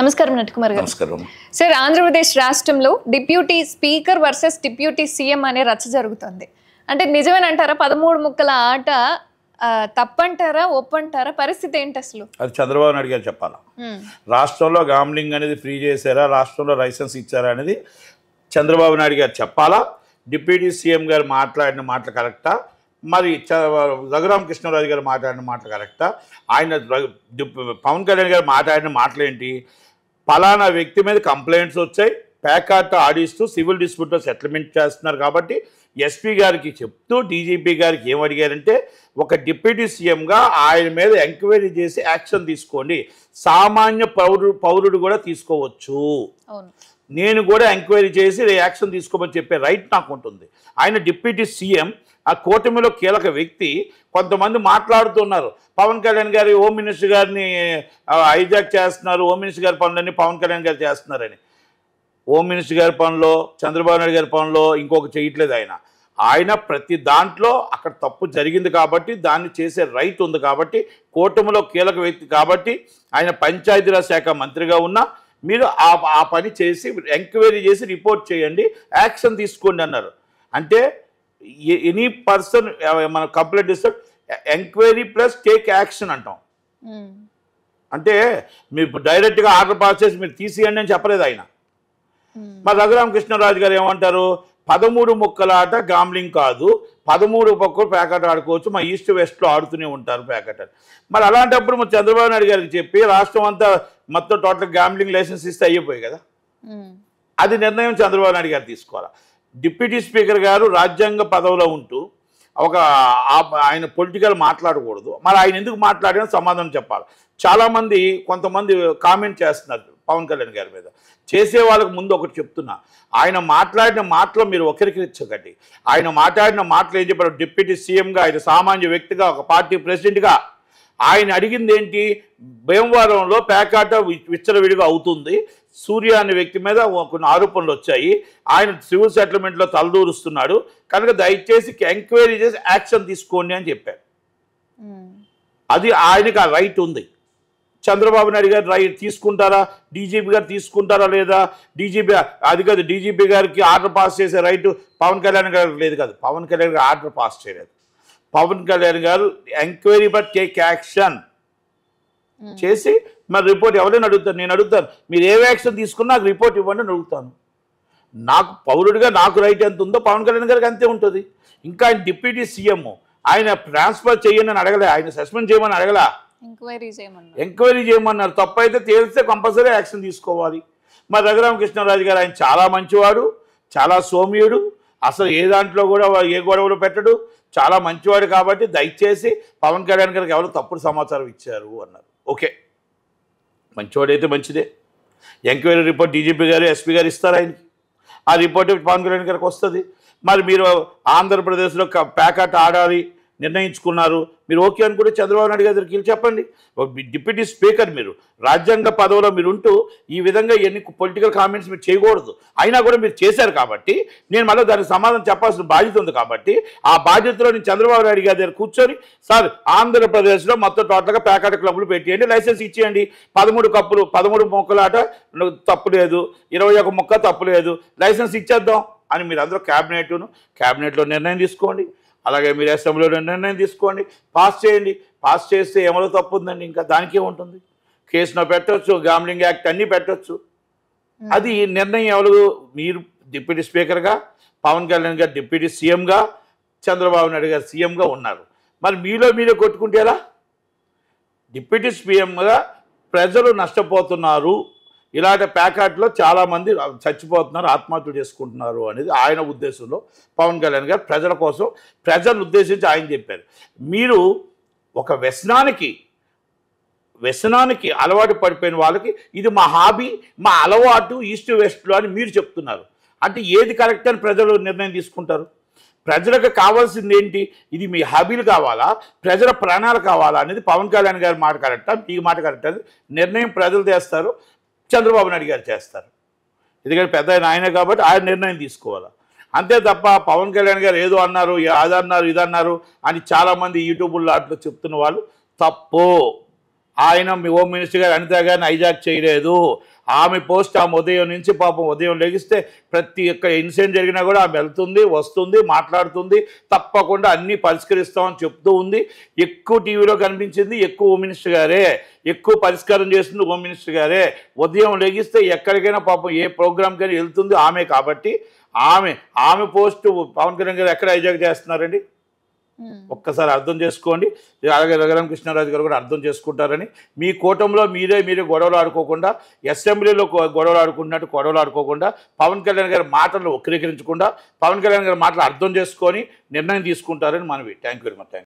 నమస్కారం నటకుమార్ గారు. నమస్కారం సార్, ఆంధ్రప్రదేశ్ రాష్ట్రంలో deputy speaker versus deputy CM అనే రచ్చ జరుగుతుంది. అంటే నిజమేనంటారా? 13 ముక్కల ఆట తప్పంటారా, ఒప్పంటారా? పరిస్థితి ఏంటి అసలు? అది చంద్రబాబు నాయుడు గారు చెప్పాలా. రాష్ట్రంలో గామ్లింగ్ అనేది ఫ్రీ చేశారా, రాష్ట్రంలో లైసెన్స్ ఇచ్చారా అనేది చంద్రబాబు నాయుడు గారు చెప్పాలా. డిప్యూటీ సీఎం గారు మాట్లాడిన మాటలు కరెక్టా, మరి రఘురామకృష్ణరాజు గారు మాట్లాడిన మాటలు కరెక్టా, ఆయన పవన్ కళ్యాణ్ గారు మాట్లాడిన మాటలు ఏంటి? పలానా వ్యక్తి మీద కంప్లైంట్స్ వచ్చాయి, ప్యాకార్ట్ ఆడిస్తూ సివిల్ డిస్ప్యూట్లో సెటిల్మెంట్ చేస్తున్నారు కాబట్టి ఎస్పీ గారికి చెప్తూ డీజీపీ గారికి ఏమడిగారంటే, ఒక డిప్యూటీ సీఎంగా ఆయన మీద ఎంక్వైరీ చేసి యాక్షన్ తీసుకోండి, సామాన్య పౌరుడు కూడా తీసుకోవచ్చు, నేను కూడా ఎంక్వైరీ చేసి యాక్షన్ తీసుకోమని చెప్పే రైట్ నాకు ఉంటుంది. ఆయన డిప్యూటీ సీఎం, ఆ కూటమిలో కీలక వ్యక్తి. కొంతమంది మాట్లాడుతున్నారు పవన్ కళ్యాణ్ గారి హోమ్ మినిస్టర్ గారిని హైజాక్ చేస్తున్నారు, హోమ్ మినిస్టర్ గారి పనులన్నీ పవన్ కళ్యాణ్ గారు చేస్తున్నారని. హోమ్ మినిస్టర్ గారి పనిలో, చంద్రబాబు నాయుడు గారి పనిలో ఇంకొక చేయట్లేదు. ఆయన ప్రతి దాంట్లో అక్కడ తప్పు జరిగింది కాబట్టి దాన్ని చేసే రైట్ ఉంది కాబట్టి, కూటమిలో కీలక వ్యక్తి కాబట్టి, ఆయన పంచాయతీరాజ్ శాఖ మంత్రిగా ఉన్నా మీరు ఆ పని చేసి ఎంక్వైరీ చేసి రిపోర్ట్ చేయండి, యాక్షన్ తీసుకోండి అన్నారు. అంటే ఎనీ పర్సన్ మన కంప్లైంట్ ఇస్తాడు, ఎంక్వైరీ ప్లస్ టేక్ యాక్షన్ అంటాం. అంటే మీరు డైరెక్ట్గా ఆర్డర్ పాస్ చేసి మీరు తీసేయండి అని చెప్పలేదు ఆయన. మరి రఘురామకృష్ణరాజు గారు ఏమంటారు? 13 ముక్కల ఆట గామ్లింగ్ కాదు, 13 పక్కలు ప్యాకెట్ ఆడుకోవచ్చు, మా ఈస్ట్ వెస్ట్లో ఆడుతూనే ఉంటారు ప్యాకెట్. మరి అలాంటప్పుడు మరి చంద్రబాబు నాయుడు గారికి చెప్పి రాష్ట్రం అంతా మొత్తం టోటల్ గామ్లింగ్ లైసెన్స్ ఇస్తే అయిపోయి కదా. అది నిర్ణయం చంద్రబాబు నాయుడు గారు తీసుకోవాలి. డిప్యూటీ స్పీకర్ గారు రాజ్యాంగ పదవిలో ఉంటూ ఆయన పొలిటికల్ మాట్లాడకూడదు. మరి ఆయన ఎందుకు మాట్లాడినా సమాధానం చెప్పాలి. చాలామంది కొంతమంది కామెంట్ చేస్తున్నారు పవన్ కళ్యాణ్ గారి మీద. చేసే వాళ్ళకి ముందు ఒకటి చెప్తున్నా, ఆయన మాట్లాడిన మాటలు మీరు ఒకరికిచ్చకండి. ఆయన మాట్లాడిన మాటలు ఏం చెప్పారు? డిప్యూటీ సీఎంగా, ఆయన సామాన్య వ్యక్తిగా, ఒక పార్టీ ప్రెసిడెంట్గా ఆయన అడిగింది ఏంటి? భీమవరంలో ప్యాకాట విచ్చలవిడిగా అవుతుంది, సూర్య అనే వ్యక్తి మీద కొన్ని ఆరోపణలు వచ్చాయి, ఆయన సివిల్ సెటిల్మెంట్లో తలదూరుస్తున్నాడు కనుక దయచేసి ఎంక్వైరీ చేసి యాక్షన్ తీసుకోండి అని చెప్పారు. అది ఆయనకి ఆ రైట్ ఉంది. చంద్రబాబు నాయుడు గారు రైట్ తీసుకుంటారా, డీజీపీ గారు తీసుకుంటారా లేదా? డీజీపీ అది కాదు, డీజీపీ గారికి ఆర్డర్ పాస్ చేసే రైట్ పవన్ కళ్యాణ్ గారికి లేదు కాదు. పవన్ కళ్యాణ్ గారు ఆర్డర్ పాస్ చేయలేదు. పవన్ కళ్యాణ్ గారు ఎంక్వైరీ బట్ టేక్ యాక్షన్ చేసి మరి రిపోర్ట్ ఎవరైనా అడుగుతారు, నేను అడుగుతాను, మీరు ఏ యాక్షన్ తీసుకున్నా నాకు రిపోర్ట్ ఇవ్వండి అని అడుగుతాను. నాకు పౌరుడిగా నాకు రైట్ ఎంత ఉందో పవన్ కళ్యాణ్ గారికి అంతే ఉంటుంది. ఇంకా ఆయన డిప్యూటీ సీఎం, ఆయన ట్రాన్స్ఫర్ చేయని అని అడగలే, ఆయన సస్పెండ్ చేయమని అడగలా, ఎంక్వైరీ చేయమన్నారు. తప్పు అయితే తేలిస్తే కంపల్సరీ యాక్షన్ తీసుకోవాలి. మరి రఘురామకృష్ణరాజు గారు ఆయన చాలా మంచివాడు, చాలా సౌమ్యుడు, అసలు ఏ దాంట్లో కూడా ఏ గొడవలు పెట్టడు, చాలా మంచివాడు కాబట్టి దయచేసి పవన్ కళ్యాణ్ గారికి ఎవరు తప్పుడు సమాచారం ఇచ్చారు అన్నారు. ఓకే, మంచివాడైతే మంచిదే. ఎంక్వైరీ రిపోర్ట్ డీజీపీ గారు, ఎస్పీ గారు ఇస్తారు ఆయనకి. ఆ రిపోర్ట్ పవన్ కళ్యాణ్ గారికి వస్తుంది. మరి మీరు ఆంధ్రప్రదేశ్లో ప్యాకాట్ ఆడాలి నిర్ణయించుకున్నారు, మీరు ఓకే అనుకుంటే చంద్రబాబు నాయుడు గారి దగ్గరికి చెప్పండి. డిప్యూటీ స్పీకర్, మీరు రాజ్యాంగ పదవిలో మీరు ఉంటూ ఈ విధంగా ఎన్ని పొలిటికల్ కామెంట్స్ మీరు చేయకూడదు. అయినా కూడా మీరు చేశారు కాబట్టి నేను మళ్ళీ దానికి సమాధానం చెప్పాల్సిన బాధ్యత ఉంది కాబట్టి ఆ బాధ్యతలో నేను చంద్రబాబు నాయుడు గారి దగ్గర కూర్చొని, సార్ ఆంధ్రప్రదేశ్లో మొత్తం టోటల్గా ప్యాకెట్ క్లబ్లు పెట్టేయండి, లైసెన్స్ ఇచ్చేయండి, 13 ముక్కల ఆట తప్పు లేదు, 21 ముక్క తప్పు లేదు, లైసెన్స్ ఇచ్చేద్దాం అని మీరు అందరూ క్యాబినెట్లో నిర్ణయం తీసుకోండి. అలాగే మీరు అసెంబ్లీలో నిర్ణయం తీసుకోండి, పాస్ చేయండి. పాస్ చేస్తే ఏమలో తప్పు ఉందండి, ఇంకా దానికే ఉంటుంది. కేసులో పెట్టవచ్చు, గామ్లింగ్ యాక్ట్ అన్నీ పెట్టవచ్చు. అది నిర్ణయం ఎవరు? మీరు డిప్యూటీ స్పీకర్గా, పవన్ కళ్యాణ్ గారు డిప్యూటీ సీఎంగా, చంద్రబాబు నాయుడు గారు సీఎంగా ఉన్నారు. మరి మీరే కొట్టుకుంటే ఎలా? డిప్యూటీ సీఎంగా ప్రజలు నష్టపోతున్నారు, ఇలాంటి ప్యాకెట్లో చాలామంది చచ్చిపోతున్నారు, ఆత్మహత్యలు చేసుకుంటున్నారు అనేది ఆయన ఉద్దేశంలో పవన్ కళ్యాణ్ గారు ప్రజల కోసం, ప్రజలను ఉద్దేశించి ఆయన చెప్పారు. మీరు ఒక వ్యసనానికి అలవాటు పడిపోయిన వాళ్ళకి ఇది మా హాబీ, మా అలవాటు ఈస్ట్ వెస్ట్లో అని మీరు చెప్తున్నారు. అంటే ఏది కరెక్ట్ అని ప్రజలు నిర్ణయం తీసుకుంటారు? ప్రజలకు కావాల్సింది ఏంటి? ఇది మీ హాబీలు కావాలా, ప్రజల ప్రాణాలు కావాలా అనేది పవన్ కళ్యాణ్ గారి మాట కరెక్టా, మీ మాట కరెక్టా? నిర్ణయం ప్రజలు చేస్తారు, చంద్రబాబు నాయుడు గారు చేస్తారు. ఎందుకంటే పెద్ద ఆయనే కాబట్టి ఆయన నిర్ణయం తీసుకోవాలి. అంతే తప్ప పవన్ కళ్యాణ్ గారు ఏదో అన్నారు, అదన్నారు, ఇదన్నారు అని చాలామంది యూట్యూబ్లో అట్లా చెప్తున్న వాళ్ళు తప్పు. ఆయన మీ హోమ్ మినిస్టర్ గారు అనిత గారిని హైజాక్ చేయలేదు. ఆమె పోస్ట్ ఆమె ఉదయం నుంచి పాపం ఉదయం లెగిస్తే ప్రతి ఒక్క ఇన్సిడెంట్ జరిగినా కూడా ఆమె వెళ్తుంది, వస్తుంది, మాట్లాడుతుంది, తప్పకుండా అన్నీ పరిష్కరిస్తామని చెప్తూ ఉంది. ఎక్కువ టీవీలో కనిపించింది ఎక్కువ హోమ్ మినిస్టర్ గారే, ఎక్కువ పరిష్కారం చేస్తుంది హోమ్ మినిస్టర్ గారే. ఉదయం లెగిస్తే ఎక్కడికైనా పాపం ఏ ప్రోగ్రామ్కైనా వెళ్తుంది ఆమె. కాబట్టి ఆమె పోస్టు పవన్ కళ్యాణ్ గారు ఎక్కడ హైజాక్ చేస్తున్నారండి? ఒక్కసారి అర్థం చేసుకోండి. అలాగే రఘురామకృష్ణరాజు గారు కూడా అర్థం చేసుకుంటారని. మీ కూటమిలో మీరే గొడవలు ఆడుకోకుండా, అసెంబ్లీలో గొడవలు ఆడుకున్నట్టు గొడవలు ఆడుకోకుండా, పవన్ కళ్యాణ్ గారి మాటలు వక్రీకరించకుండా, పవన్ కళ్యాణ్ గారి మాటలు అర్థం చేసుకొని నిర్ణయం తీసుకుంటారని మనవి. Thank you very much.